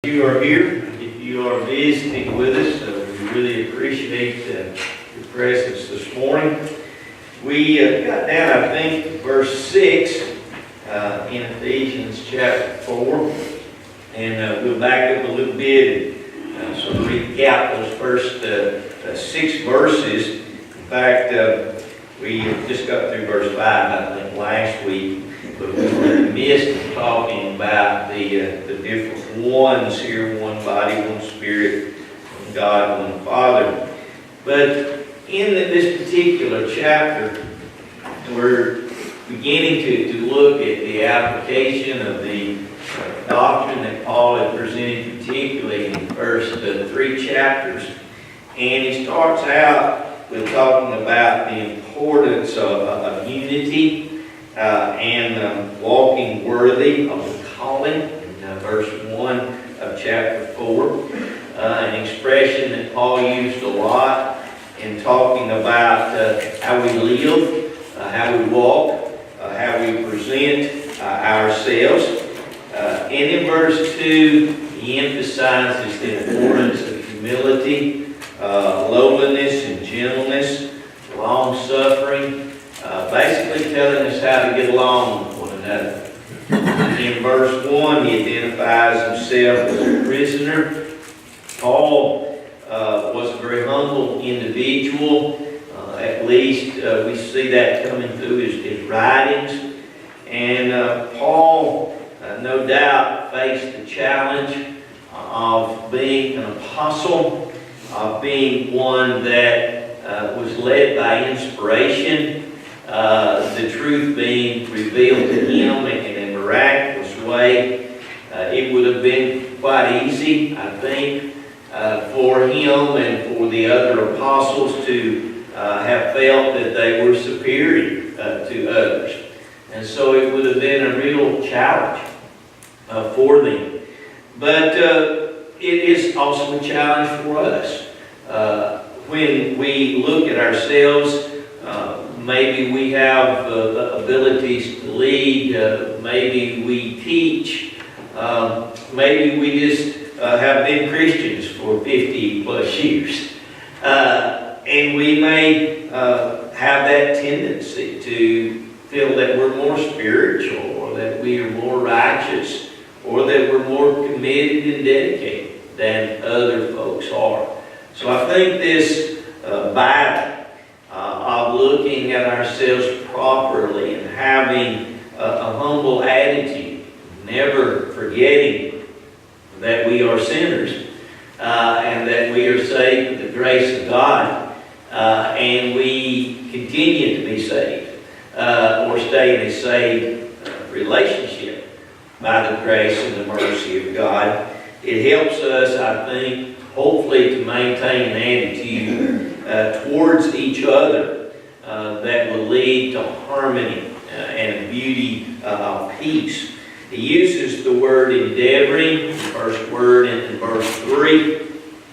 You are here. If you are visiting with us, we really appreciate your presence this morning. We got down, I think, verse 6 in Ephesians chapter 4. And we'll back up a little bit and sort of recap those first 6 verses. In fact, we just got through verse 5, I think, last week. But we were missed talking about the different ones here, one body, one spirit, one God, one Father. But in this particular chapter, we're beginning to look at the application of the doctrine that Paul had presented, particularly in the first 3 chapters. And he starts out with talking about the importance of unity. And walking worthy of the calling, in verse 1 of chapter 4. An expression that Paul used a lot in talking about how we live, how we walk, how we present ourselves. And in verse 2, he emphasizes the importance of humility, lowliness and gentleness, long-suffering, basically telling us how to get along with one another. In verse 1, he identifies himself as a prisoner. Paul was a very humble individual. At least we see that coming through his writings. And Paul, no doubt, faced the challenge of being an apostle, of being one that was led by inspiration. The truth being revealed to him in a miraculous way. It would have been quite easy, I think, for him and for the other apostles to have felt that they were superior to others. And so it would have been a real challenge for them. But it is also a challenge for us. When we look at ourselves, maybe we have abilities to lead, maybe we teach, maybe we just have been Christians for 50 plus years. And we may have that tendency to feel that we're more spiritual, or that we are more righteous, or that we're more committed and dedicated than other folks are. So I think this battle of looking at ourselves properly and having a humble attitude, never forgetting that we are sinners and that we are saved with the grace of God, and we continue to be saved or stay in a saved relationship by the grace and the mercy of God. It helps us, I think, hopefully to maintain an attitude towards each other that will lead to harmony and beauty of peace. He uses the word endeavoring, the first word in verse 3,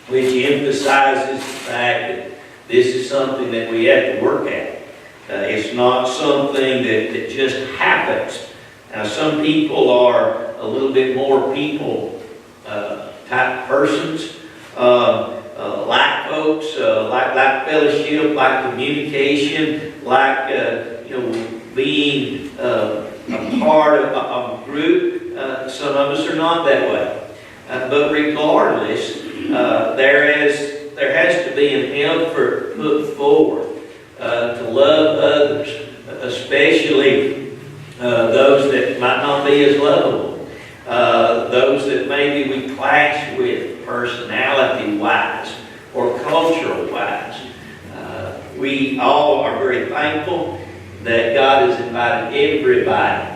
which emphasizes the fact that this is something that we have to work at. It's not something that just happens. Now, some people are a little bit more people type persons. Like folks, like fellowship, like communication, like being a part of a group. Some of us are not that way. But regardless, there has to be an effort put forward to love others, especially those that might not be as lovable, those that maybe we clash with personality-wise or cultural-wise. We all are very thankful that God has invited everybody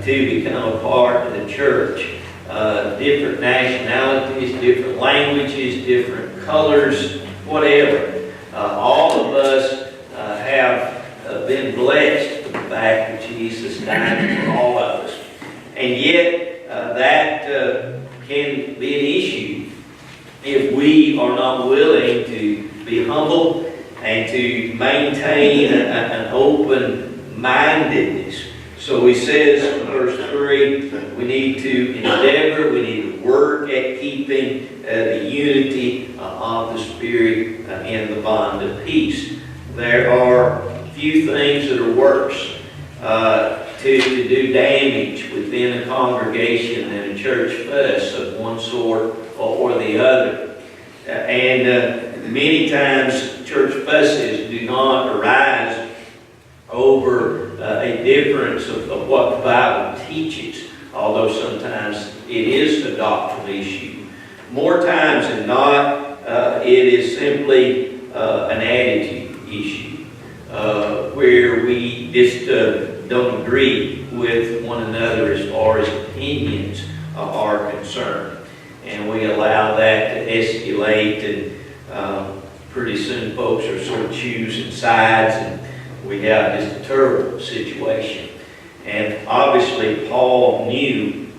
to become a part of the church. Different nationalities, different languages, different colors, whatever. All of us have been blessed with the fact that Jesus died for all of us. And yet, that can be an issue if we are not willing to be humble and to maintain an open-mindedness So he says in verse 3, we need to endeavor, we need to work at keeping the unity of the Spirit in the bond of peace. There are few things that are worse to do damage within a congregation than a church fuss of one sort or the other. And many times church fusses do not arise over a difference of what the Bible teaches, although sometimes it is a doctrinal issue. More times than not, it is simply an attitude issue, where we just don't agree with one another as far as opinions are concerned. And we allow that to escalate, and pretty soon folks are sort of choosing sides, and we have just a terrible situation. And obviously Paul knew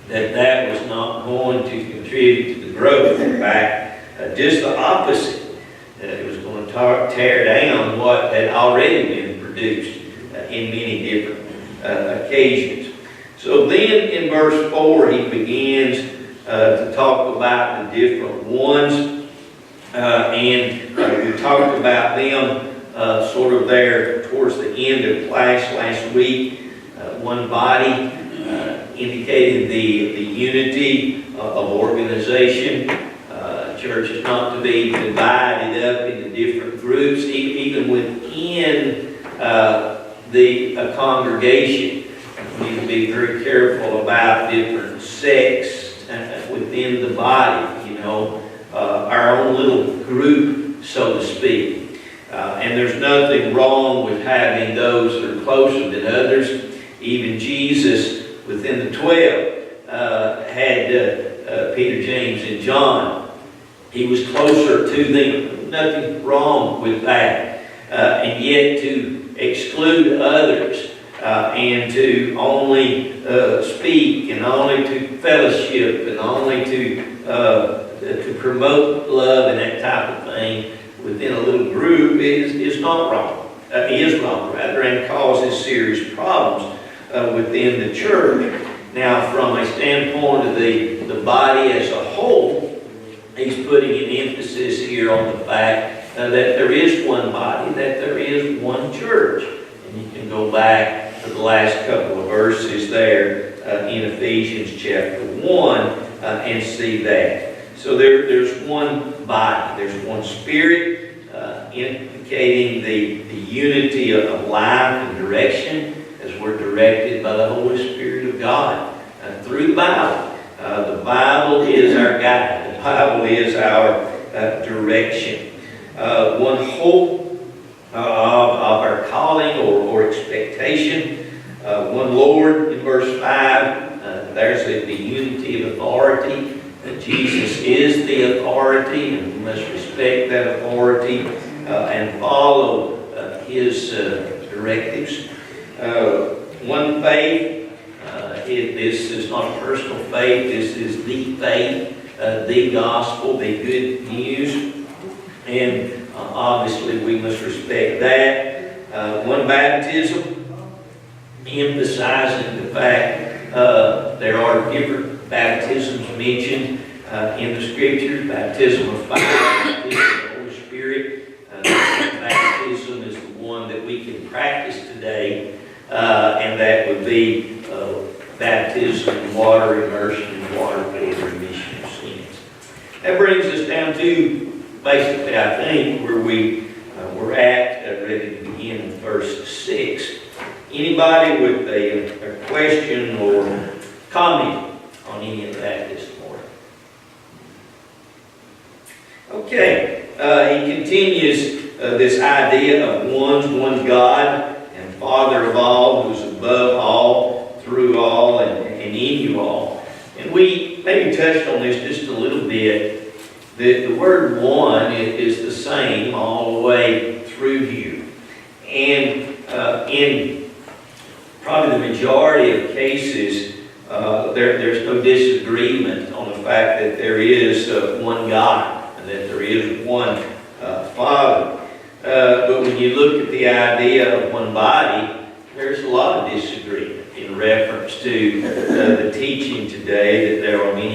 that that was not going to contribute to the growth. In fact, just the opposite. It was going to tear down what had already been produced in many different occasions. So then in verse 4 he begins to talk about the different ones, and we talked about them sort of there towards the end of class last week. One body, indicating the unity of organization. Church is not to be divided up into different groups, even within the congregation. We need to be very careful about different sects within the body, our own little group, so to speak. And there's nothing wrong with having those that are closer than others. Even Jesus, within the 12, had Peter, James, and John. He was closer to them. Nothing wrong with that. And yet to exclude others and to only speak and only to fellowship and only to promote love and that type of thing within a little group is not wrong. Is wrong, rather, and causes serious problems within the church. Now, from a standpoint of the body as a whole, he's putting an emphasis here on the fact that there is one body, that there is one church. And you can go back to the last couple of verses there in Ephesians chapter 1 and see that. So there's one body, there's one Spirit, indicating the unity of life and direction as we're directed by the Holy Spirit of God through the Bible. The Bible is our guide. The Bible is our direction. One hope of our calling or expectation. One Lord in verse 5. There's the unity of authority. Jesus is the authority, and we must respect that authority and follow His directives. One faith. This is not a personal faith. This is the faith, the gospel, the good news. And obviously we must respect that. One baptism, emphasizing the fact there are different baptisms mentioned in the Scriptures. Baptism of fire, baptism of the Holy Spirit. Baptism is the one that we can practice today, and that would be baptism in water, immersion in water for the remission of sins. That brings us down to basically, I think, where we're at, ready to begin in verse 6. Anybody with a question or comment on any of that this morning? Okay, he continues this idea of one God and Father of all, who's above all, through all, and in you all. And we maybe touched on this just a little bit. The word one is the same all the way through here. And in probably the majority of cases, there's no disagreement on the fact that there is one God and that there is one Father. But when you look at the idea of one body, there's a lot of disagreement in reference to the teaching today that there are many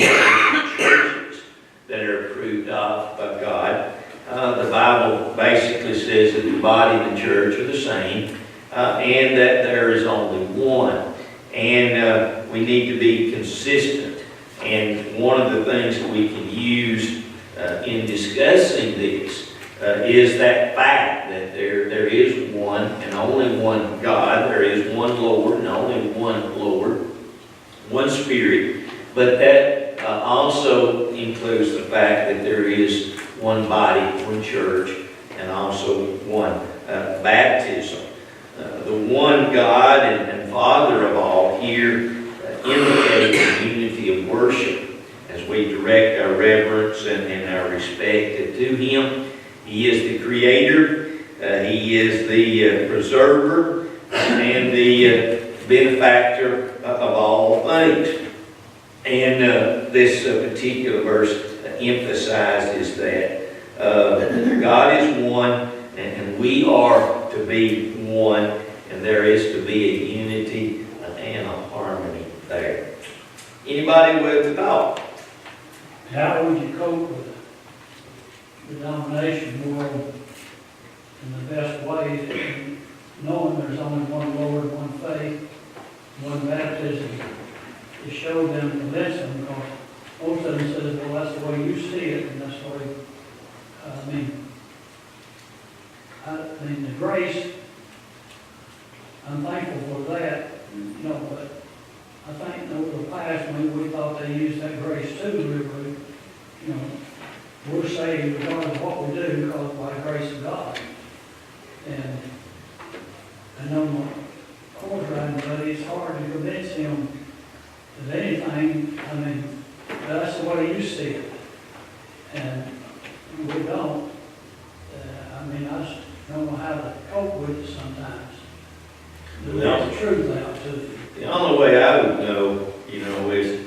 churches that are approved of by God. The Bible basically says that the body and the church are the same, and that there is only one. And we need to be consistent. And one of the things that we can use in discussing this is that fact that there is one and only one God, there is one Lord and only one Lord, one Spirit, but that also includes the fact that there is one body, one church, and also one baptism. The one God and Father of all here indicates the unity of worship as we direct our reverence and our respect to Him. He is the Creator, He is the Preserver, and the benefactor of all things. And this particular verse emphasizes that God is one, and we are to be one, and there is to be a unity and a harmony there. Anybody with a thought? How would you cope with the denomination world in the best way, knowing there's only one Lord, one faith, one baptism, to show them, convince them, because most of them says, well, that's the way you see it, and that's the way, I mean, the grace, I'm thankful for that, you know, but I think over the past, when we thought they used that grace too liberally, you know, we're saved regardless of what we do because by the grace of God. And I know my horse riding buddy, it's hard to convince him of anything. I mean, that's the way you see it. And we don't. I mean, I just don't know how to cope with it sometimes. To let the truth out to you. The only way I would know, you know, is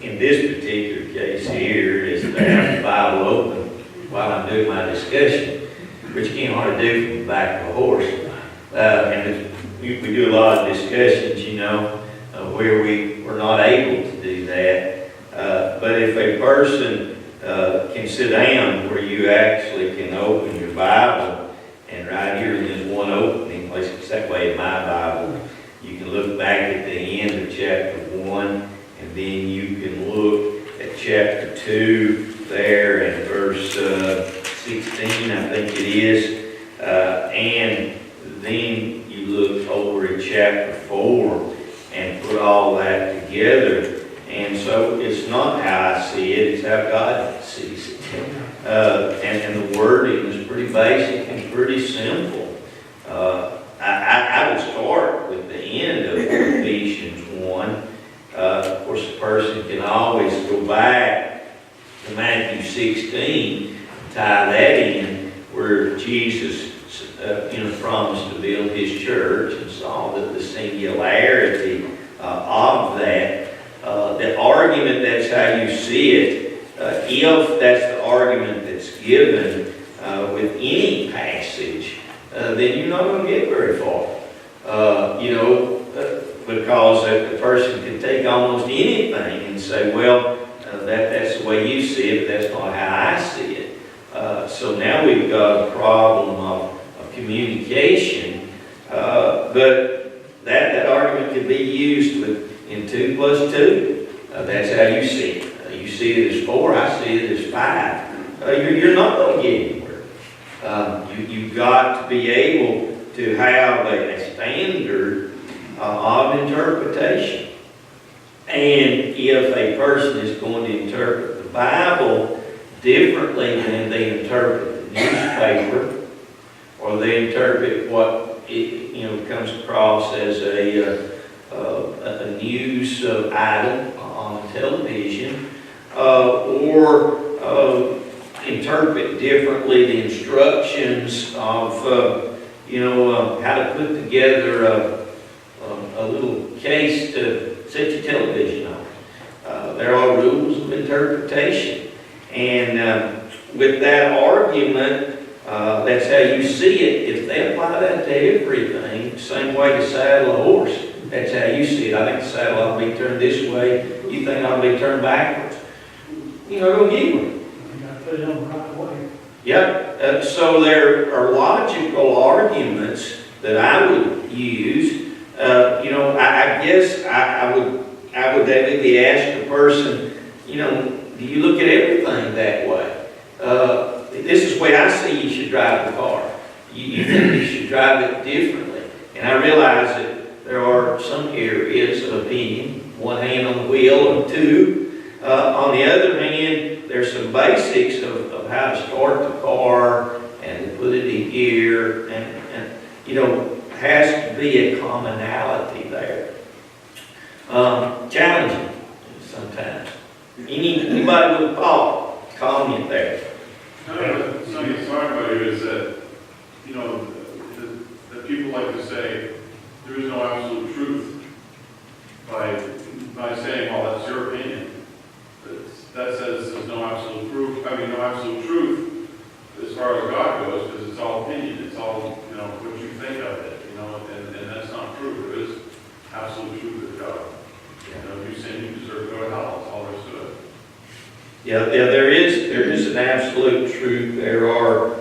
in this particular case here, is to have the Bible open while I'm doing my discussion, which you can't hardly do from the back of a horse. And we do a lot of discussions, you know, where we're not able to do that. But if a person can sit down where you actually can open your Bible, and right here in this one opening place, it's that way in my Bible, you can look back at the end of chapter 1, and then you can look at chapter 2 there and verse 16, I think it is, and then you look over at chapter 4 and put all that together. And so it's not how I see it, it's how God sees it. And the wording is pretty basic and pretty simple. I would start with the end of Ephesians 1. Of course, a person can always go back to Matthew 16, tie that in, where Jesus promised to build His church, and saw that the singularity of that. The argument, that's how you see it. If that's the argument that's given with any passage, then you're not going to get very far. Because the person can take almost anything and say, well, that's the way you see it, but that's not how I see it. So now we've got a problem of communication, but that argument can be used in 2 plus 2. That's how you see it. You see it as 4, I see it as 5. You're not going to get anywhere. You've got to be able to have a standard of interpretation. And if a person is going to interpret the Bible differently than they interpret the newspaper, or they interpret what comes across as a news item on television, or interpret differently the instructions of how to put together a little case to set your television on. There are rules of interpretation, and with that argument, That's how you see it. If they apply that to everything, same way to saddle a horse, that's how you see it. I think the saddle ought to be turned this way. You think it ought to be turned backwards. You're not going to get one. You got to put it on the right way. Yep. So there are logical arguments that I would use. I guess I would definitely ask the person, do you look at everything that way? This is the way I see you should drive the car. You think you should drive it differently. And I realize that there are some areas of opinion, one hand on the wheel or two. On the other hand, there's some basics of how to start the car and to put it in gear. And has to be a commonality there. Challenging sometimes. Anybody with a thought, comment there. Something you're talking about here is that, that people like to say there is no absolute truth by saying, well, that's your opinion. That says there's no absolute proof. No absolute truth as far as God goes, because it's all opinion. It's all, what you think of it, and that's not true. There is absolute truth with God. If you sin, you deserve to go to hell. That's all there is to it. Yeah, there is an absolute truth. There are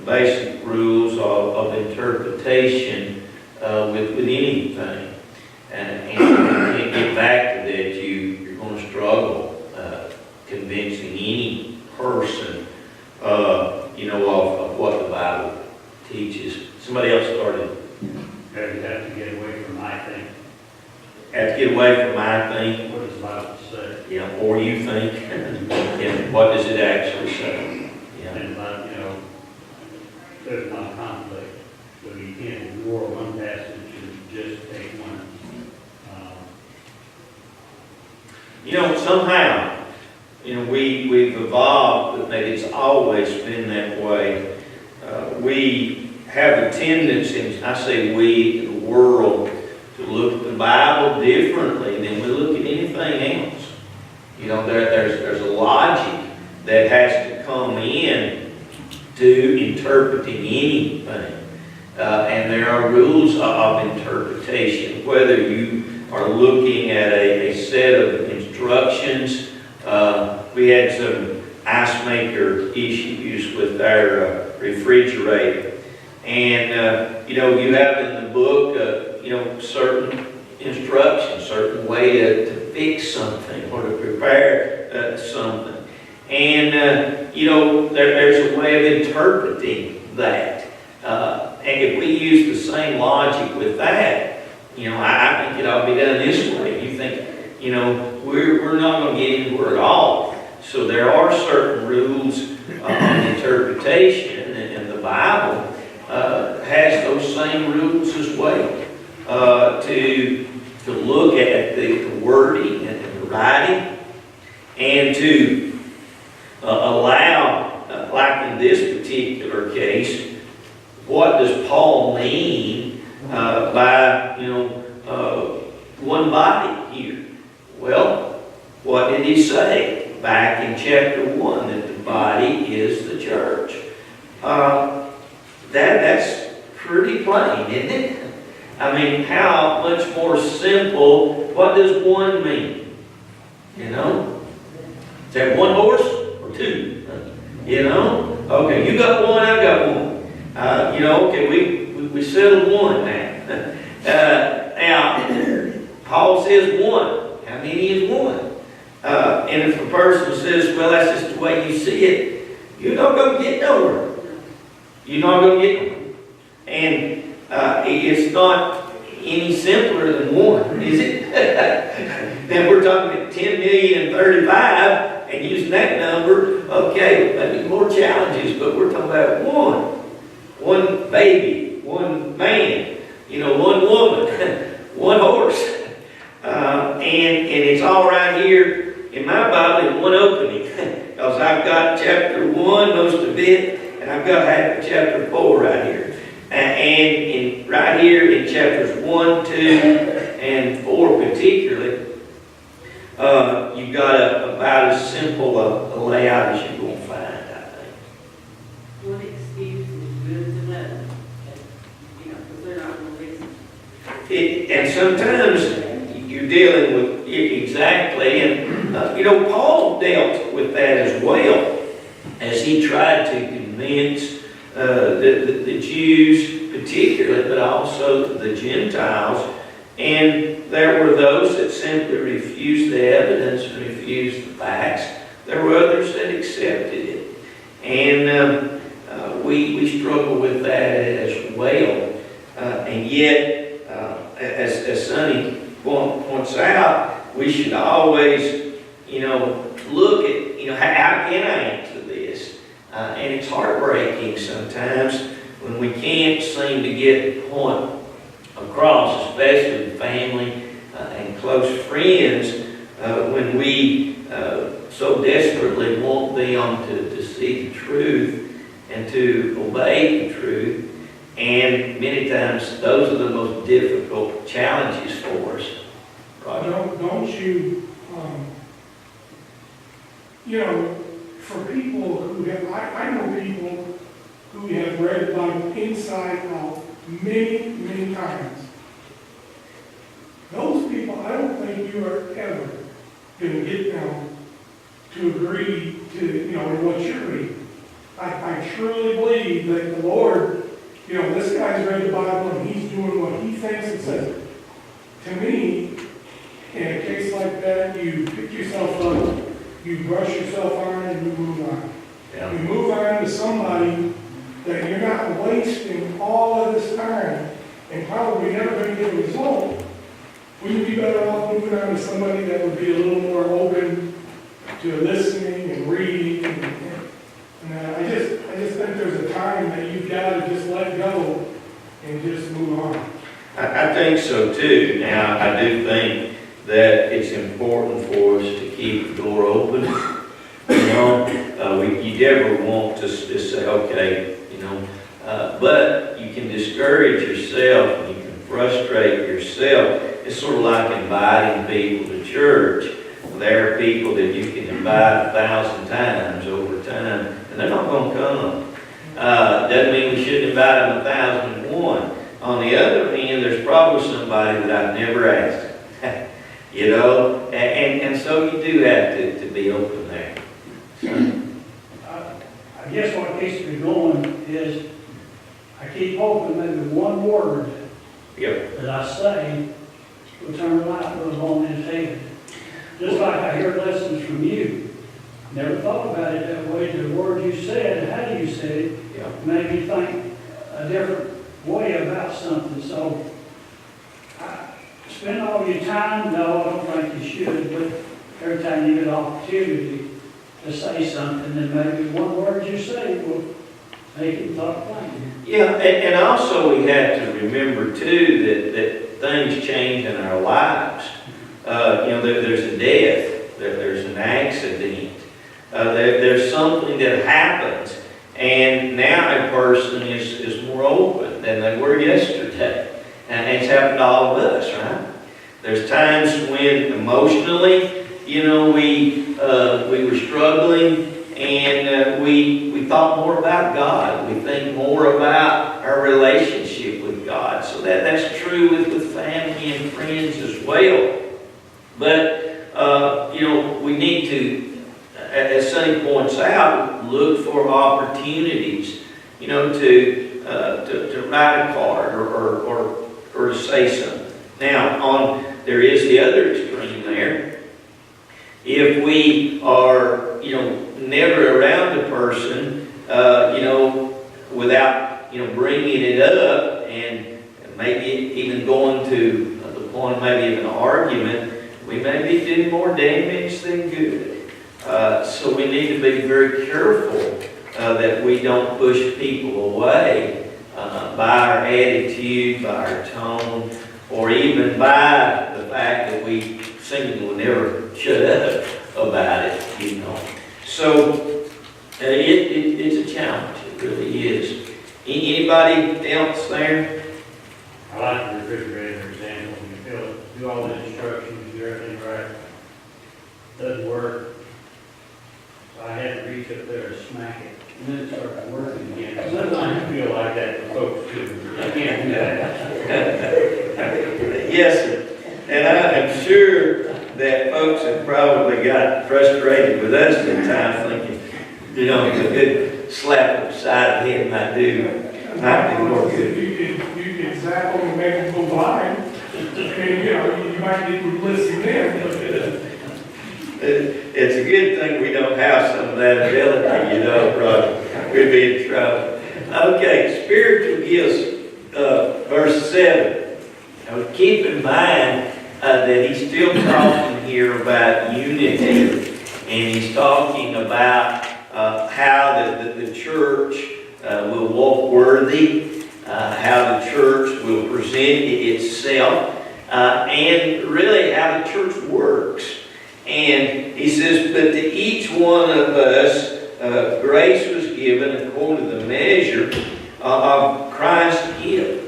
basic rules of interpretation with anything. And you get back to that, you're going to struggle convincing any person, of what the Bible teaches. Somebody else started. You have to get away from I think. Have to get away from I think. What does the Bible say? Yeah, or you think. And what does it actually say? Yeah. And there's no conflict. So you can't ignore one passage and just take one. Somehow, we've evolved, but maybe it's always been that way. We have a tendency, I say we, the world, to look at the Bible differently than we look at anything else. There's a logic that has to come in to interpreting anything. And there are rules of interpretation, whether you are looking at a set of instructions. We had some ice maker issues with our refrigerator. And, you have in the book, certain instructions, certain way to fix something or to prepare something. And, there's a way of interpreting that. And if we use the same logic with that, I think it ought to be done this way. You think, we're not going to get into it at all. So there are certain rules of interpretation, and the Bible has those same rules as well. To look at the wording and the writing, and to allow, like in this particular case, what does Paul mean by one body here? Well, what did he say back in chapter 1? That the body is the church. That's pretty plain, isn't it? How much more simple? What does one mean? Is that one horse or two? Okay, you got one, I got one. Okay, we settled one now. Now, Paul says one. How many is one? And if a person says, well, that's just the way you see it, you're not going to get nowhere. You're not going to get nowhere. And it's not any simpler than one, is it? Then we're talking at 10 million and 35, and using that number, okay, maybe more challenges, but we're talking about one baby, one man, one woman, one horse. And it's all right here in my Bible in one opening, because I've got chapter 1, most of it, and I've got half of chapter 4 right here. And right here in chapters 1, 2, and 4 particularly, you've got about as simple a layout as you're going to find, I think. One excuse And sometimes you're dealing with it exactly, and Paul dealt with that as well, as he tried to convince the Jews particularly, but also the Gentiles. And there were those that simply refused the evidence and refused the facts. There were others that accepted it. And we struggle with that as well. And yet, as Sonny points out, we should always, look at, how can I answer this? And it's heartbreaking sometimes when we can't seem to get the point across, especially with family and close friends, when we so desperately want them to see the truth and to obey the truth. And many times those are the most difficult challenges for us. Roger? Don't you, for people who have, I know people who have read the Bible inside out many, many times. Those people, I don't think you are ever going to get them to agree to, what you're reading. I truly believe that the Lord, this guy's read the Bible and he's doing what he thinks it says. To me, in a case like that, you pick yourself up, you brush yourself on, and you move on. Yeah. You move on to somebody that you're not wasting all of this time and probably never going to get a result. Wouldn't you be better off moving on to somebody that would be a little more open to listening and reading? And I just think there's a time that you've got to just let go and just move on. I think so too. Now, I do think that it's important for us to keep the door open. You never want to just say, okay, but you can discourage yourself and you can frustrate yourself. It's sort of like inviting people to church. There are people that you can invite 1,000 times over time, and they're not going to come. Doesn't mean we shouldn't invite them 1,001. On the other hand, there's probably somebody that I've never asked. And so you do have to be open there. I guess what keeps me going is I keep hoping maybe one word Yep. that I say will turn the light bulb on in his head. Just like I hear lessons from you. Never thought about it that way. The word you said and how you said it Yep. made me think a different way about something. So spend all your time. No, I don't think you should, but every time you get an opportunity to say something, then maybe one word you say will make him thought thinking. Yeah, and also we have to remember too that things change in our lives. There's a death, there's an accident, there's something that happens, and now a person is more open than they were yesterday. And it's happened to all of us, right? There's times when emotionally, we were struggling, and we thought more about God. We think more about our relationship with God. So that's true with family and friends as well. But we need to, as Sonny points out, look for opportunities, to write a card or to say something. Now, there is the other extreme there. If we are, never around a person, without, bringing it up and maybe even going to the point of maybe of an argument, we may be doing more damage than good. So we need to be very careful that we don't push people away by our attitude, by our tone, or even by the fact that we seemingly will never shut up about it, So it's a challenge, it really is. Anybody else there? I like the refrigerator example. You do all the instructions, do everything right. Doesn't work. So I had to reach up there and smack it. And then it started working again. Sometimes I feel like that with folks too. I can't do that. Yes, sir. And I am sure that folks have probably got frustrated with us at times thinking, you know, a good slap of the side of the head might do more good. You could zap them and make them go blind. And, you know, you might get them listening in. It's a good thing we don't have some of that ability, you know, brother. We'd be in trouble. Okay, spiritual gifts, verse 7. Now, keep in mind that he's still talking here about unity, and he's talking about how the church will walk worthy, how the church will present itself, and really how the church works. And he says, but to each one of us, grace was given according to the measure of Christ's gift.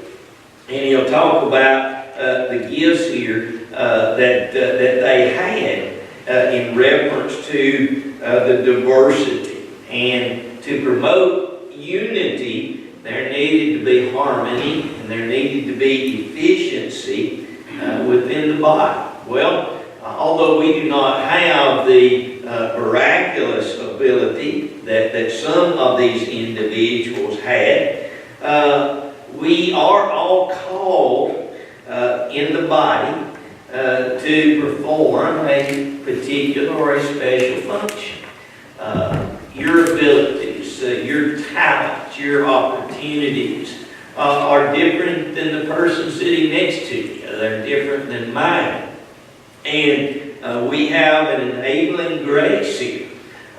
And he'll talk about the gifts here that they had in reference to the diversity. And to promote unity, there needed to be harmony and there needed to be efficiency within the body. Well, although we do not have the miraculous ability that some of these individuals had, we are all called in the body to perform a particular or a special function. Your abilities, your talents, your opportunities are different than the person sitting next to you. They're different than mine. And we have an enabling grace here.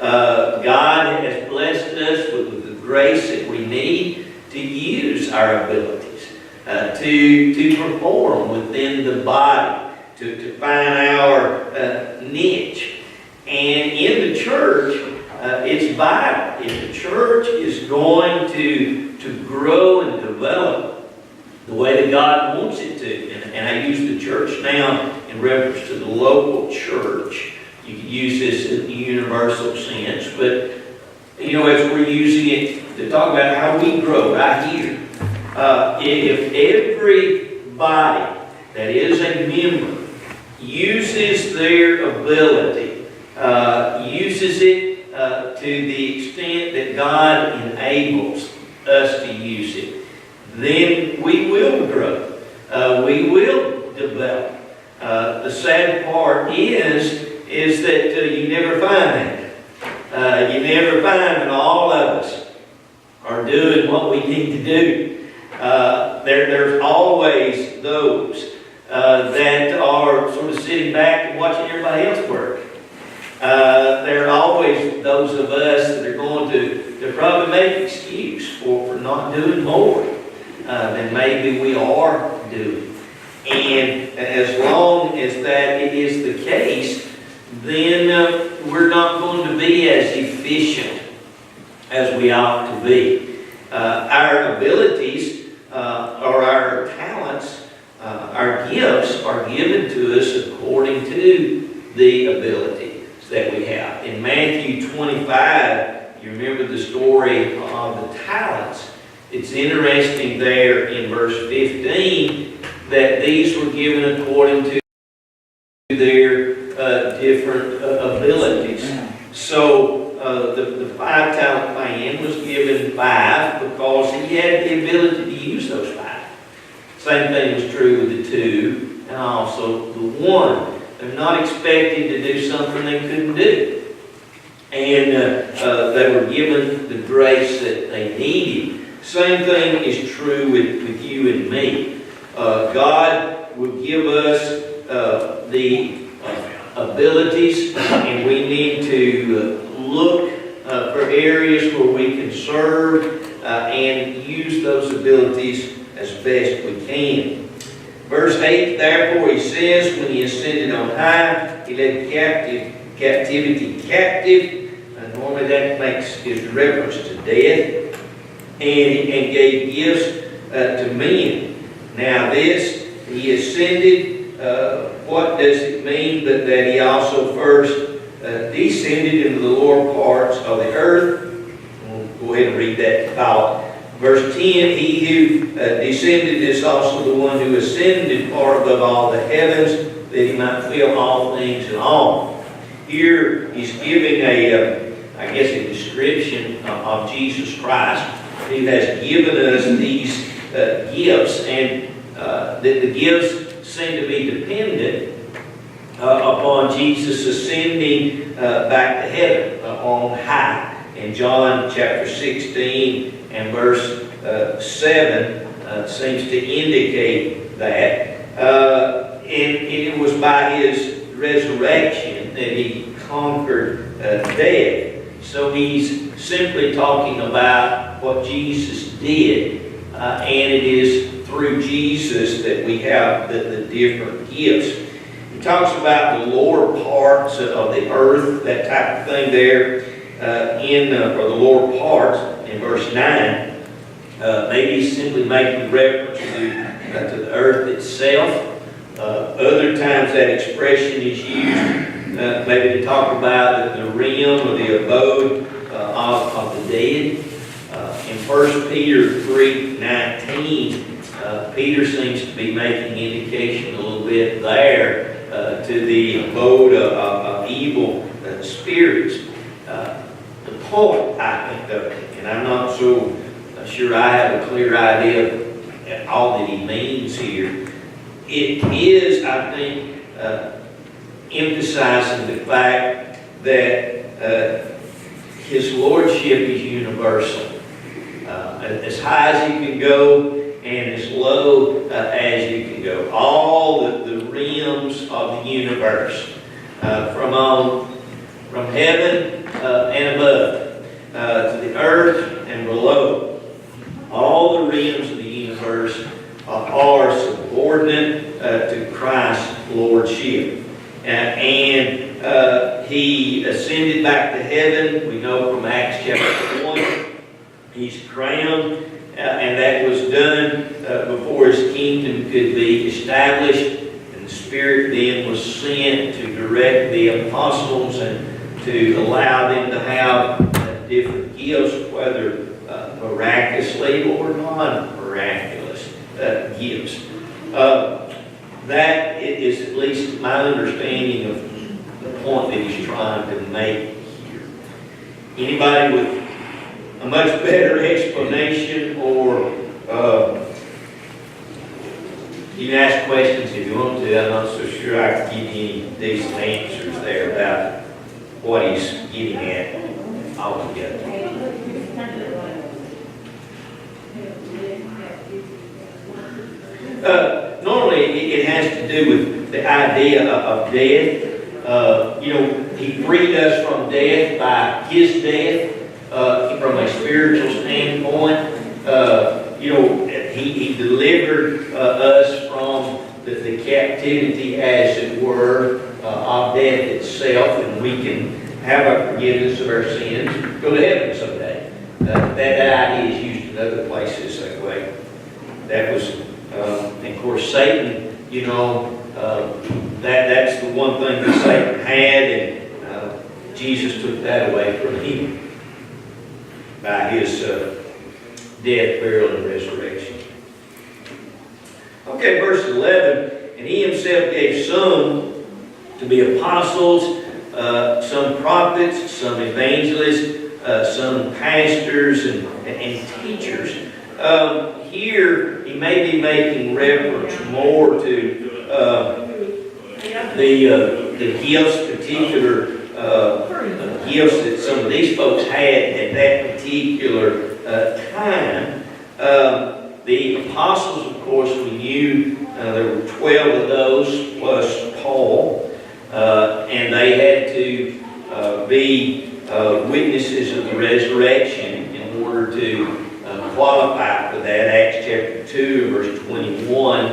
God has blessed us with the grace that we need to use our abilities, to perform within the body, to find our niche. And in the church, it's vital. If the church is going to grow and develop the way that God wants it to, and I use the church now in reference to the local church. You could use this in the universal sense, but you know, as we're using it to talk about how we grow right here, if everybody that is a member uses their ability, uses it to the extent that God enables us to use it, then we will grow. We will develop. The sad part is that you never find that. You never find that all of us are doing what we need to do. There's always those that are sort of sitting back and watching everybody else work. There are always those of us that are going to probably make excuse for not doing more than maybe we are doing. And as long as that is the case, then we're not going to be as efficient as we ought to be. Our abilities or our talents, our gifts are given to us according to the abilities that we have. In Matthew 25, you remember the story of the talents. It's interesting there in verse 15 that these were given according to their different abilities. So the 5-talent man was given 5 because he had the ability to use those 5. Same thing was true with the 2 and also the 1. They're not expected to do something they couldn't do. And they were given the grace that they needed. Same thing is true with you and me. God will give us the abilities, and we need to look for areas where we can serve and use those abilities as best we can. Verse 8, therefore he says, when he ascended on high, he led captivity captive. Normally that is reference to death. And gave gifts to men. Now this, he ascended, what does it mean? But that he also first descended into the lower parts of the earth. We'll go ahead and read that thought. Verse 10, he who descended is also the one who ascended far above all the heavens, that he might fill all things in all. Here he's giving I guess a description of Jesus Christ, who has given us these gifts, and the gifts seem to be dependent upon Jesus ascending back to heaven on high. In John chapter 16 and verse 7 seems to indicate that. And it was by his resurrection that he conquered death. So he's simply talking about what Jesus did, and it is through Jesus that we have the different gifts. He talks about the lower parts of the earth, that type of thing there, or the lower parts in verse 9. Maybe he's simply making reference to the earth itself. Other times that expression is used maybe to talk about the realm or the abode of the dead. In 1 Peter 3:19, Peter seems to be making indication a little bit there to the abode of evil spirits. The point, I think, of it, and I'm not so sure I have a clear idea of all that he means here. It is, I think, emphasizing the fact that his lordship is universal. As high as you can go and as low as you can go. All the realms of the universe, from heaven and above to the earth and below. All the realms of the universe are subordinate to Christ's lordship. And he ascended back to heaven. We know from Acts chapter 1. He's crowned, and that was done before his kingdom could be established. And the Spirit then was sent to direct the apostles and to allow them to have different gifts, whether miraculously or non-miraculous gifts. That is at least my understanding of the point that he's trying to make here. Anybody with a much better explanation, or you can ask questions if you want to. I'm not so sure I can give you any decent answers there about what he's getting at altogether. Normally, it has to do with the idea of death. He freed us from death by his death. From a spiritual standpoint, he delivered us from the captivity, as it were, of death itself, and we can have our forgiveness of our sins, go to heaven someday. That idea is used in other places that way. That was, and of course, Satan, that's the one thing that Satan had, and Jesus took that away from him by his death, burial, and resurrection. Okay, verse 11, and he himself gave some to be apostles, some prophets, some evangelists, some pastors, and teachers. Here, he may be making reference more to the gifts, particular gifts that some of these folks had at that particular time. The apostles, of course, we knew there were 12 of those plus Paul, and they had to be witnesses of the resurrection in order to qualify for that. Acts chapter 2, verse 21,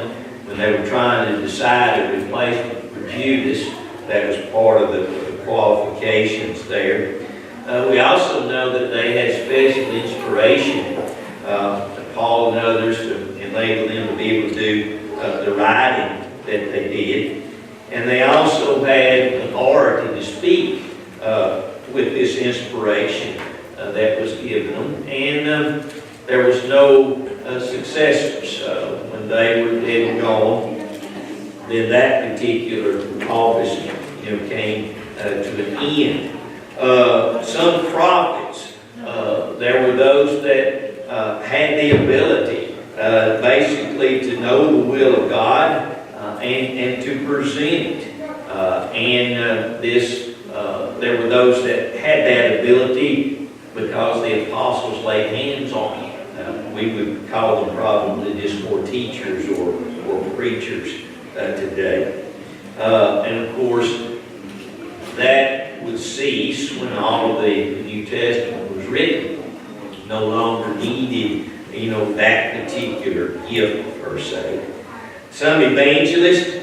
when they were trying to decide a replacement for Judas, that was part of the qualifications there. We also know that they had special inspiration, Paul and others, to enable them to be able to do the writing that they did. And they also had authority to speak with this inspiration that was given them. And there was no successors. When they were dead and gone, then that particular office, came to an end. Some prophets, there were those that had the ability, basically, to know the will of God and to present it. There were those that had that ability because the apostles laid hands on them. We would call them probably just more teachers or preachers today. And of course, that would cease when all of the New Testament was written. No longer needed, that particular gift per se. Some evangelists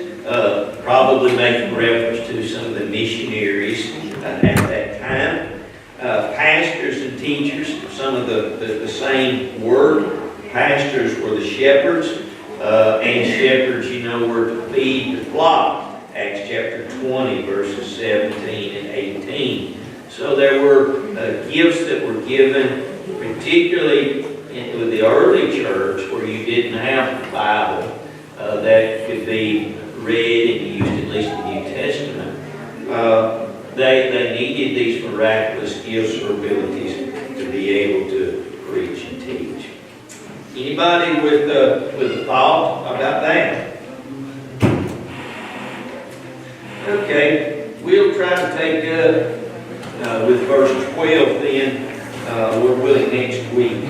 probably make reference to some of the missionaries at that time. Pastors and teachers, some of the same word. Pastors were the shepherds, and shepherds, were to feed the flock. Acts chapter 20, verses 17 and 18. So there were gifts that were given, particularly with the early church, where you didn't have the Bible that could be read and used, at least in the New Testament. They needed these miraculous gifts or abilities to be able to preach and teach. Anybody with a thought about that? Okay, we'll try to take up with verse 12 then, Lord willing, next week.